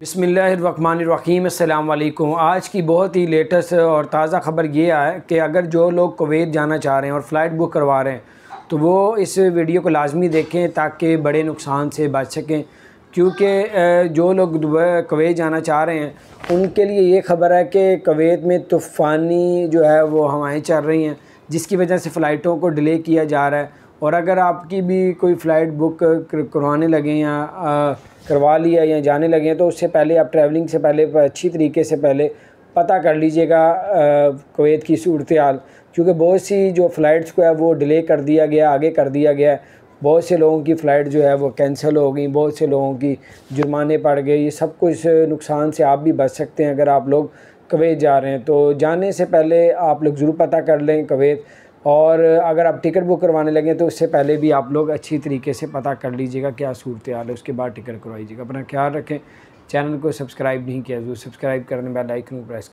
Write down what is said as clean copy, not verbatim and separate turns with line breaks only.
बिस्मिल्लाहिर्रहमानिर्रहीम अस्सलाम वालेकुम। आज की बहुत ही लेटेस्ट और ताज़ा ख़बर ये है कि अगर जो लोग कुवैत जाना चाह रहे हैं और फ़्लाइट बुक करवा रहे हैं तो वो इस वीडियो को लाजमी देखें ताकि बड़े नुकसान से बच सकें, क्योंकि जो लोग कुवैत जाना चाह रहे हैं उनके लिए ये ख़बर है कि कुवैत में तूफ़ानी जो है वो हवाएं चल रही हैं, जिसकी वजह से फ़्लाइटों को डिले किया जा रहा है। और अगर आपकी भी कोई फ़्लाइट बुक करवाने लगे या करवा लिया या जाने लगे हैं तो उससे पहले आप ट्रैवलिंग से पहले अच्छी तरीके से पहले पता कर लीजिएगा कुवैत की सूरत हाल, क्योंकि बहुत सी जो फ़्लाइट्स को है वो डिले कर दिया गया, आगे कर दिया गया है। बहुत से लोगों की फ़्लाइट जो है वो कैंसिल हो गई, बहुत से लोगों की जुर्माने पड़ गए। ये सब कुछ नुकसान से आप भी बच सकते हैं अगर आप लोग कुवैत जा रहे हैं। तो जाने से पहले आप लोग ज़रूर पता कर लें कुवैत, और अगर आप टिकट बुक करवाने लगे तो उससे पहले भी आप लोग अच्छी तरीके से पता कर लीजिएगा क्या सूरत हाल है, उसके बाद टिकट करवाइएगा। अपना ख्याल रखें। चैनल को सब्सक्राइब नहीं किया तो सब्सक्राइब करने बेल आइकन को प्रेस